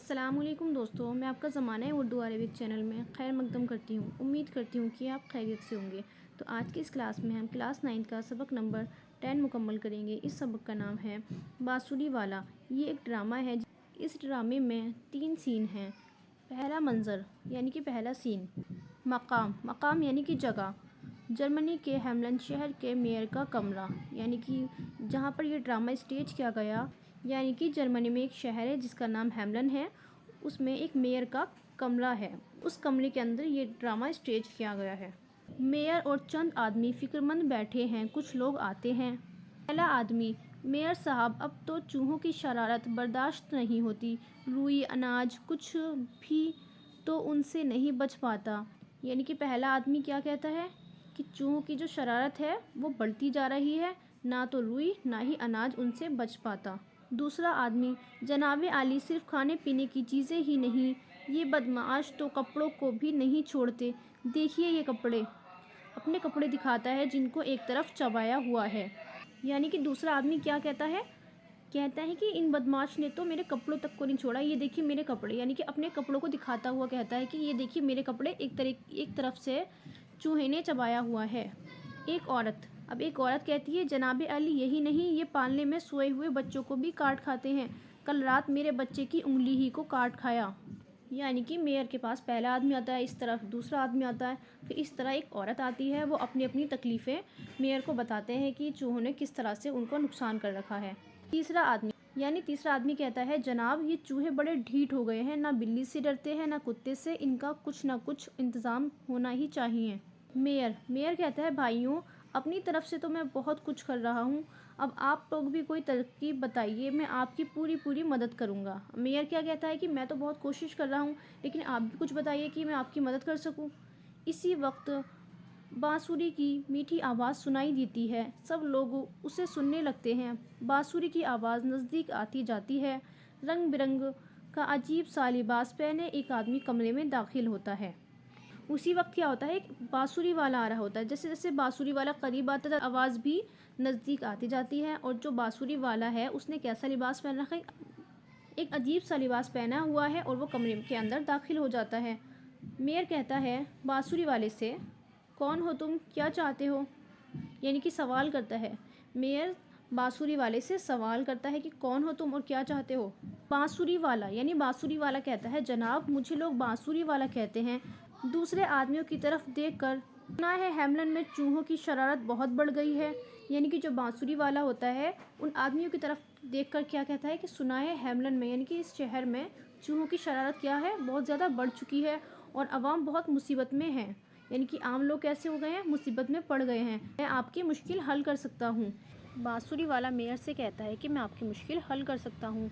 अस्सलामुअलैकुम दोस्तों, मैं आपका ज़माना है उर्दू अरबिक चैनल में खैर मकदम करती हूँ। उम्मीद करती हूँ कि आप खैरियत से होंगे। तो आज की इस क्लास में हम क्लास 9 का सबक नंबर 10 मुकम्मल करेंगे। इस सबक का नाम है बांसुरी वाला। ये एक ड्रामा है। इस ड्रामे में 3 सीन हैं। पहला मंज़र यानी कि पहला सीन, मकाम यानी कि जगह, जर्मनी के हेमलन शहर के मेयर का कमरा, यानी कि जहाँ पर यह ड्रामा स्टेज किया गया, यानी कि जर्मनी में एक शहर है जिसका नाम हेमलन है। उसमें एक मेयर का कमरा है। उस कमरे के अंदर ये ड्रामा स्टेज किया गया है। मेयर और चंद आदमी फिक्रमंद बैठे हैं। कुछ लोग आते हैं। पहला आदमी, मेयर साहब, अब तो चूहों की शरारत बर्दाश्त नहीं होती। रुई अनाज कुछ भी तो उनसे नहीं बच पाता। यानी कि पहला आदमी क्या कहता है कि चूहों की जो शरारत है वो बढ़ती जा रही है। ना तो रुई ना ही अनाज उनसे बच पाता। दूसरा आदमी, जनाबे आली, सिर्फ खाने पीने की चीज़ें ही नहीं, ये बदमाश तो कपड़ों को भी नहीं छोड़ते। देखिए ये कपड़े। अपने कपड़े दिखाता है जिनको एक तरफ चबाया हुआ है। यानी कि दूसरा आदमी क्या कहता है कि इन बदमाश ने तो मेरे कपड़ों तक को नहीं छोड़ा। ये देखिए मेरे कपड़े, यानी कि अपने कपड़ों को दिखाता हुआ कहता है कि ये देखिए मेरे कपड़े एक तरफ से चूहे ने चबाया हुआ है। एक औरत कहती है, जनाबे अली, यही नहीं, ये पालने में सोए हुए बच्चों को भी काट खाते हैं। कल रात मेरे बच्चे की उंगली ही को काट खाया। यानी कि मेयर के पास पहला आदमी आता है, इस तरफ दूसरा आदमी आता है, फिर इस तरह एक औरत आती है। वो अपनी अपनी तकलीफ़ें मेयर को बताते हैं कि चूहों ने किस तरह से उनको नुकसान कर रखा है। तीसरा आदमी कहता है, जनाब ये चूहे बड़े ढीठ हो गए हैं, ना बिल्ली से डरते हैं ना कुत्ते से। इनका कुछ ना कुछ इंतज़ाम होना ही चाहिए। मेयर कहता है, भाइयों, अपनी तरफ से तो मैं बहुत कुछ कर रहा हूँ। अब आप लोग भी कोई तरकीब बताइए, मैं आपकी पूरी मदद करूँगा। मेयर क्या कहता है कि मैं तो बहुत कोशिश कर रहा हूँ, लेकिन आप भी कुछ बताइए कि मैं आपकी मदद कर सकूँ। इसी वक्त बांसुरी की मीठी आवाज़ सुनाई देती है। सब लोग उसे सुनने लगते हैं। बांसुरी की आवाज़ नज़दीक आती जाती है। रंग बिरंग का अजीब सा लिबास पहने एक आदमी कमरे में दाखिल होता है। उसी वक्त क्या होता है, एक बांसुरी वाला आ रहा होता है। जैसे जैसे बांसुरी वाला करीब आता है, आवाज़ भी नज़दीक आती जाती है। और जो बांसुरी वाला है उसने कैसा लिबास पहन रखा है, एक अजीब सा लिबास पहना हुआ है, और वो कमरे के अंदर दाखिल हो जाता है। मेयर कहता है बांसुरी वाले से, कौन हो तुम, क्या चाहते हो? यानी कि सवाल करता है। मेयर बांसुरी वाले से सवाल करता है कि कौन हो तुम और क्या चाहते हो? बांसुरी वाला कहता है, जनाब मुझे लोग बांसुरी वाला कहते हैं। दूसरे आदमियों की तरफ देखकर, सुना है हेमलन में चूहों की शरारत बहुत बढ़ गई है। यानी कि जो बांसुरी वाला होता है उन आदमियों की तरफ देखकर क्या कहता है कि सुना है हेमलन में, यानी कि इस शहर में चूहों की शरारत क्या है, बहुत ज़्यादा बढ़ चुकी है और आवाम बहुत मुसीबत में है। यानी कि आम लोग कैसे हो गए हैं, मुसीबत में पड़ गए हैं। मैं आपकी मुश्किल हल कर सकता हूँ। बांसुरी वाला मेयर से कहता है कि मैं आपकी मुश्किल हल कर सकता हूँ।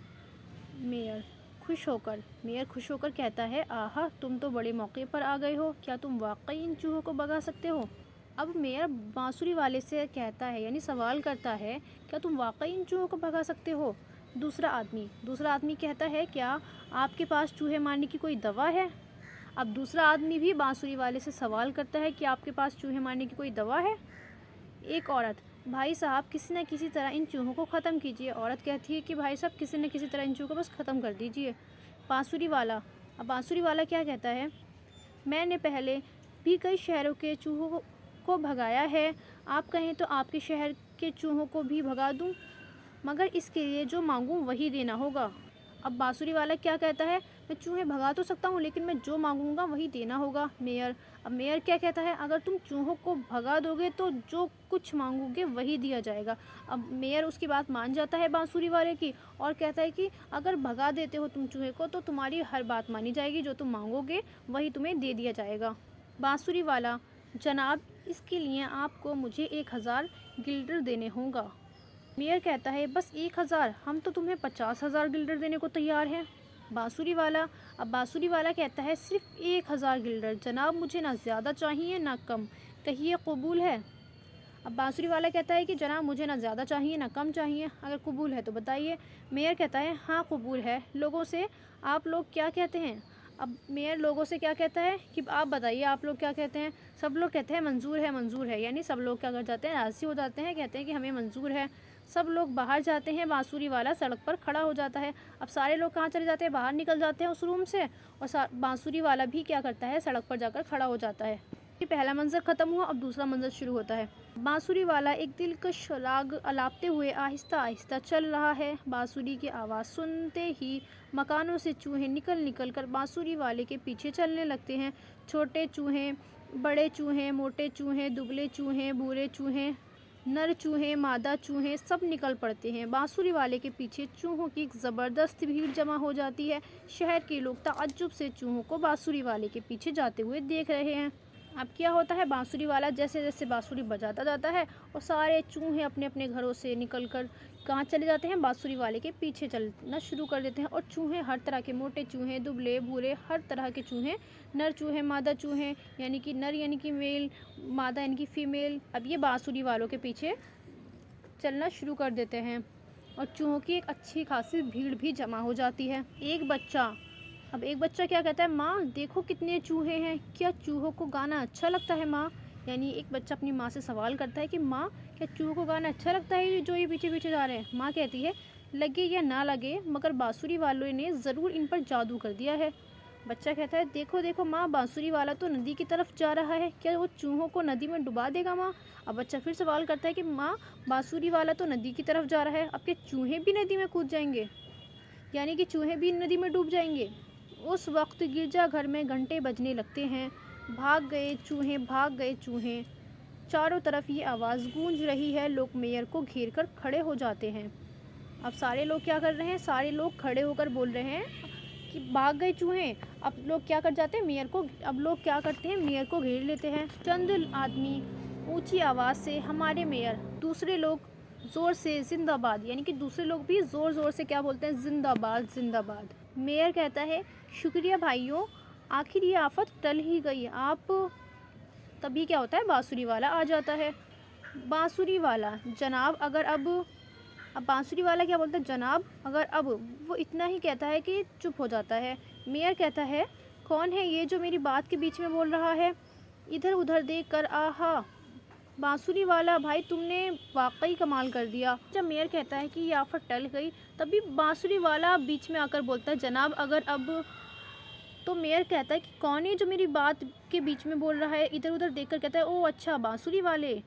मेयर खुश होकर कहता है, आहा, तुम तो बड़े मौके पर आ गए हो। क्या तुम वाकई इन चूहों को भगा सकते हो? अब मेयर बांसुरी वाले से कहता है, यानी सवाल करता है, क्या तुम वाकई इन चूहों को भगा सकते हो? दूसरा आदमी कहता है, क्या आपके पास चूहे मारने की कोई दवा है? अब दूसरा आदमी भी बांसुरी वाले से सवाल करता है कि आपके पास चूहे मारने की कोई दवा है? एक औरत, भाई साहब, किसी न किसी तरह इन चूहों को ख़त्म कीजिए। औरत कहती है कि भाई साहब, किसी न किसी तरह इन चूहों को बस ख़त्म कर दीजिए। अब बांसुरी वाला क्या कहता है, मैंने पहले भी कई शहरों के चूहों को भगाया है। आप कहें तो आपके शहर के चूहों को भी भगा दूं, मगर इसके लिए जो मांगूं वही देना होगा। अब बांसुरी वाला क्या कहता है, मैं चूहे भगा तो सकता हूँ, लेकिन मैं जो मांगूंगा वही देना होगा। अब मेयर क्या कहता है, अगर तुम चूहों को भगा दोगे तो जो कुछ मांगोगे वही दिया जाएगा। अब मेयर उसकी बात मान जाता है बांसुरी वाले की, और कहता है कि अगर भगा देते हो तुम चूहे को तो तुम्हारी हर बात मानी जाएगी, जो तुम मांगोगे वही तुम्हें दे दिया जाएगा। बांसुरी वाला, जनाब, इसके लिए आपको मुझे 1000 गिल्डर देने होगा। मेयर कहता है, बस 1000? हम तो तुम्हें 50,000 गिल्डर देने को तैयार हैं। बांसुरी वाला कहता है, सिर्फ 1000 गिल्डर जनाब, मुझे ना ज़्यादा चाहिए ना कम, कहिए कबूल है? अब बांसुरी वाला कहता है कि जनाब मुझे ना ज़्यादा चाहिए ना कम चाहिए, अगर कबूल है तो बताइए। मेयर कहता है, हाँ कबूल है। लोगों से आप लोग क्या कहते हैं? अब मेयर लोगों से क्या कहता है कि आप बताइए, आप लोग क्या कहते हैं? सब लोग कहते हैं मंजूर है। यानी सब लोग क्या कर जाते हैं, राज़ी हो जाते हैं, कहते हैं कि हमें मंजूर है। सब लोग बाहर जाते हैं, बांसुरी वाला सड़क पर खड़ा हो जाता है। अब सारे लोग कहाँ चले जाते हैं, बाहर निकल जाते हैं उस रूम से, और बांसुरी वाला भी क्या करता है, सड़क पर जाकर खड़ा हो जाता है। पहला मंजर ख़त्म हुआ, अब दूसरा मंजर शुरू होता है। बांसुरी वाला एक दिलकश राग अलापते हुए आहिस्ता आहिस्ता चल रहा है। बांसुरी की आवाज़ सुनते ही मकानों से चूहे निकल निकल कर बांसुरी वाले के पीछे चलने लगते हैं। छोटे चूहे, बड़े चूहे, मोटे चूहे, दुबले चूहे, बूढ़े चूहे, नर चूहे, मादा चूहे सब निकल पड़ते हैं। बांसुरी वाले के पीछे चूहों की एक ज़बरदस्त भीड़ जमा हो जाती है। शहर के लोग ताज्जुब से चूहों को बांसुरी वाले के पीछे जाते हुए देख रहे हैं। अब क्या होता है, बांसुरी वाला जैसे जैसे बांसुरी बजाता जाता है और सारे चूहे अपने अपने घरों से निकलकर कहाँ चले जाते हैं, बांसुरी वाले के पीछे चलना शुरू कर देते हैं। और चूहे हर तरह के, मोटे चूहे, दुबले, भूरे, हर तरह के चूहे, नर चूहे, मादा चूहे, यानी कि नर यानी कि मेल, मादा यानी कि फीमेल, अब ये बांसुरी वालों के पीछे चलना शुरू कर देते हैं और चूहों की एक अच्छी खासी भीड़ भी जमा हो जाती है। एक बच्चा क्या कहता है, माँ देखो कितने चूहे हैं, क्या चूहों को गाना अच्छा लगता है माँ। यानी एक बच्चा अपनी माँ से सवाल करता है कि माँ क्या चूहों को गाना अच्छा लगता है जो ये पीछे पीछे जा रहे हैं। माँ कहती है लगे या ना लगे मगर बांसुरी वालों ने ज़रूर इन पर जादू कर दिया है। बच्चा कहता है देखो देखो माँ, बांसुरी वाला तो नदी की तरफ जा रहा है, क्या वो चूहों को नदी में डुबा देगा माँ। अब बच्चा फिर सवाल करता है कि माँ बांसुरी वाला तो नदी की तरफ जा रहा है, अब क्या चूहे भी नदी में कूद जाएंगे, यानी कि चूहे भी नदी में डूब जाएंगे। उस वक्त गिरजाघर में घंटे बजने लगते हैं। भाग गए चूहे, भाग गए चूहे, चारों तरफ ये आवाज़ गूंज रही है। लोग मेयर को घेर कर खड़े हो जाते हैं। अब सारे लोग क्या कर रहे हैं, सारे लोग खड़े होकर बोल रहे हैं कि भाग गए चूहे। अब लोग क्या कर जाते हैं, क्या करते हैं, मेयर को घेर लेते हैं। चंद आदमी ऊंची आवाज़ से हमारे मेयर, दूसरे लोग ज़ोर से जिंदाबाद, यानी कि दूसरे लोग भी ज़ोर ज़ोर से क्या बोलते हैं, जिंदाबाद जिंदाबाद। मेयर कहता है शुक्रिया भाइयों, आखिर ये आफत टल ही गई। आप तभी क्या होता है, बांसुरी वाला आ जाता है। बांसुरी वाला जनाब अगर अब बांसुरी वाला क्या बोलता है, जनाब अगर अब, वो इतना ही कहता है कि चुप हो जाता है। मेयर कहता है कौन है ये जो मेरी बात के बीच में बोल रहा है। इधर उधर देख कर आहा बांसुरी वाला भाई तुमने वाकई कमाल कर दिया। जब मेयर कहता है कि ये आफत टल गई, तभी बांसुरी वाला बीच में आकर बोलता है जनाब अगर अब। तो मेयर कहता है कि कौन है जो मेरी बात के बीच में बोल रहा है। इधर उधर देखकर कहता है ओ अच्छा बांसुरी वाले।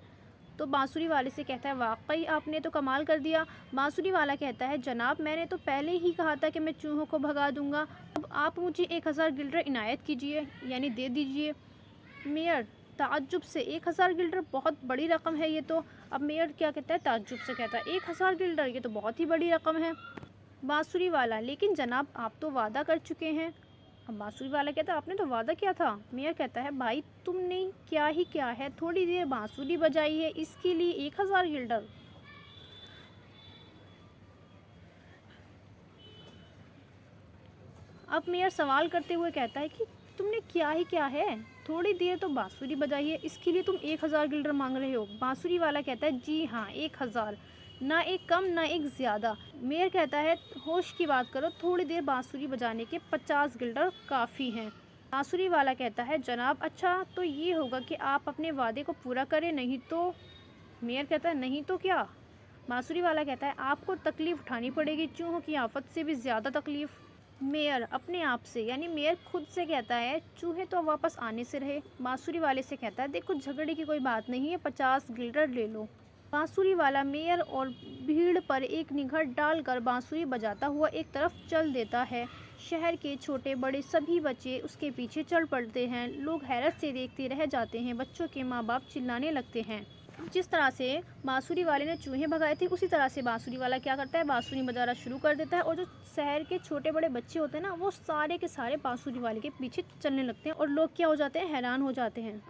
तो बांसुरी वाले से कहता है वाकई आपने तो कमाल कर दिया। बांसुरी वाला कहता है जनाब मैंने तो पहले ही कहा था कि मैं चूहों को भगा दूंगा, अब आप मुझे 1000 गिल्डर इनायत कीजिए, यानी दे दीजिए। मेयर ताज्जुब से 1000 गिल्डर बहुत बड़ी रकम है ये तो। अब मेयर क्या कहता है, ताज्जुब से कहता है 1000 गिल्डर ये तो बहुत ही बड़ी रकम है। बांसुरी वाला लेकिन जनाब आप तो वादा कर चुके हैं। अब बांसुरी वाला कहता है आपने तो वादा किया था। मेयर कहता है भाई तुमने क्या ही क्या है, थोड़ी देर बांसुरी बजाई है इसके लिए 1000 गिल्डर। अब मेयर सवाल करते हुए कहता है कि तुमने क्या ही क्या है, थोड़ी देर तो बांसुरी बजाई है इसके लिए तुम 1000 गिल्डर मांग रहे हो। बांसुरी वाला कहता है जी हाँ 1000, ना एक कम ना एक ज़्यादा। मेयर कहता है होश की बात करो, थोड़ी देर बांसुरी बजाने के 50 गिल्डर काफ़ी हैं। बांसुरी वाला कहता है जनाब अच्छा तो ये होगा कि आप अपने वादे को पूरा करें, नहीं तो। मेयर कहता है नहीं तो क्या। बांसुरी वाला कहता है आपको तकलीफ़ उठानी पड़ेगी, चूहों की आफत से भी ज़्यादा तकलीफ़। मेयर अपने आप से, यानी मेयर खुद से कहता है चूहे तो वापस आने से रहे। बांसुरी वाले से कहता है देखो झगड़े की कोई बात नहीं है, 50 गिल्डर ले लो। बांसुरी वाला मेयर और भीड़ पर एक निगाह डालकर बांसुरी बजाता हुआ एक तरफ चल देता है। शहर के छोटे बड़े सभी बच्चे उसके पीछे चल पड़ते हैं। लोग हैरत से देखते रह जाते हैं। बच्चों के माँ बाप चिल्लाने लगते हैं। जिस तरह से बांसुरी वाले ने चूहे भगाए थे उसी तरह से बांसुरी वाला क्या करता है, बांसुरी बजाना शुरू कर देता है। और जो शहर के छोटे बड़े बच्चे होते हैं ना, वो सारे के सारे बांसुरी वाले के पीछे चलने लगते हैं और लोग क्या हो जाते हैं, हैरान हो जाते हैं।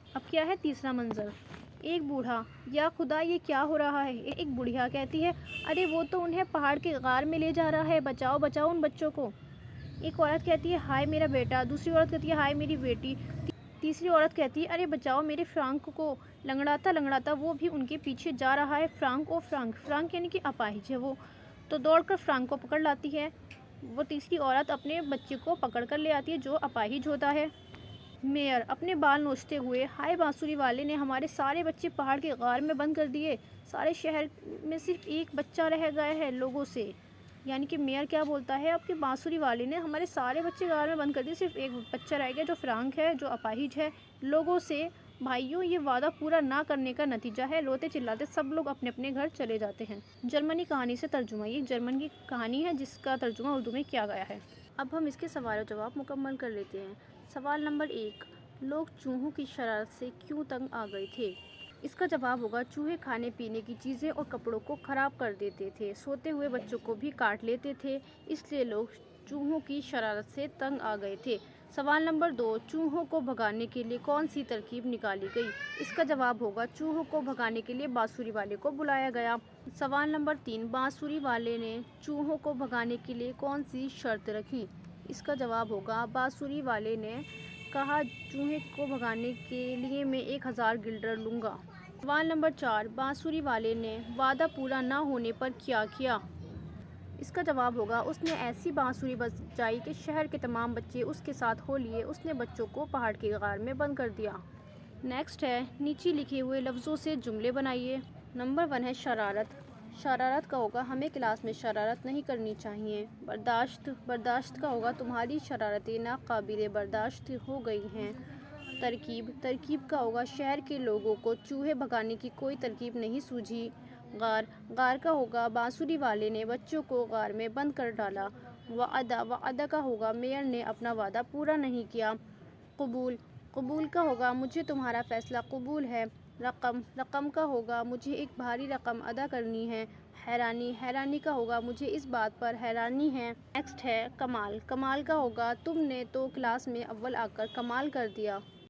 अब क्या है तीसरा मंजर। एक बूढ़ा, या खुदा ये क्या हो रहा है। एक बुढ़िया कहती है अरे वो तो उन्हें पहाड़ के गार में ले जा रहा है, बचाओ बचाओ उन बच्चों को। एक औरत कहती है हाय मेरा बेटा। दूसरी औरत कहती है हाय मेरी बेटी। तीसरी औरत कहती है अरे बचाओ मेरे फ्रांक को। लंगड़ाता लंगड़ाता वो भी उनके पीछे जा रहा है। फ्रांक ओ फ्रांक, फ्रांक यानी कि अपाहिज है वो, तो दौड़कर फ्रांक को पकड़ लाती है। वो तीसरी औरत अपने बच्चे को पकड़ कर ले आती है जो अपाहिज होता है। मेयर अपने बाल नोचते हुए, हाय बांसुरी वाले ने हमारे सारे बच्चे पहाड़ के गार में बंद कर दिए। सारे शहर में सिर्फ एक बच्चा रह गया है लोगों से। यानी कि मेयर क्या बोलता है, आपके बांसुरी वाले ने हमारे सारे बच्चे गार में बंद कर दिए, सिर्फ एक बच्चा रह गया जो फ्रांक है, जो अपाहिज है लोगों से। भाइयों, ये वादा पूरा ना करने का नतीजा है। रोते चिल्लाते सब लोग अपने अपने घर चले जाते हैं। जर्मनी कहानी से तर्जुमा। ये जर्मन की कहानी है जिसका तर्जुमा उर्दू में किया गया है। अब हम इसके सवाल और जवाब मुकम्मल कर लेते हैं। सवाल नंबर 1, लोग चूहों की शरारत से क्यों तंग आ गए थे? इसका जवाब होगा, चूहे खाने पीने की चीज़ें और कपड़ों को ख़राब कर देते थे, सोते हुए बच्चों को भी काट लेते थे, इसलिए लोग चूहों की शरारत से तंग आ गए थे। सवाल नंबर 2, चूहों को भगाने के लिए कौन सी तरकीब निकाली गई? इसका जवाब होगा, चूहों को भगाने के लिए बांसुरी वाले को बुलाया गया। सवाल नंबर 3, बांसुरी वाले ने चूहों को भगाने के लिए कौन सी शर्त रखी? इसका जवाब होगा, बांसुरी वाले ने कहा, चूहे को भगाने के लिए मैं 1000 गिल्डर लूँगा। सवाल नंबर 4, बांसुरी वाले ने वादा पूरा ना होने पर क्या किया? इसका जवाब होगा, उसने ऐसी बांसुरी बजाई कि शहर के तमाम बच्चे उसके साथ हो लिए। उसने बच्चों को पहाड़ के गार में बंद कर दिया। नेक्स्ट है, नीचे लिखे हुए लफ्ज़ों से जुमले बनाइए। नंबर 1 है शरारत। शरारत का होगा, हमें क्लास में शरारत नहीं करनी चाहिए। बर्दाश्त का होगा, तुम्हारी शरारतें नाकाबिले बर्दाश्त हो गई हैं। तरकीब का होगा, शहर के लोगों को चूहे भगाने की कोई तरकीब नहीं सूझी। गार का होगा, बांसुरी वाले ने बच्चों को गार में बंद कर डाला। वादा का होगा, मेयर ने अपना वादा पूरा नहीं किया। कबूल का होगा, मुझे तुम्हारा फ़ैसला कबूल है। रकम का होगा, मुझे एक भारी रकम अदा करनी है। हैरानी का होगा, मुझे इस बात पर हैरानी है। नेक्स्ट है कमाल का होगा, तुमने तो क्लास में अव्वल आकर कमाल कर दिया।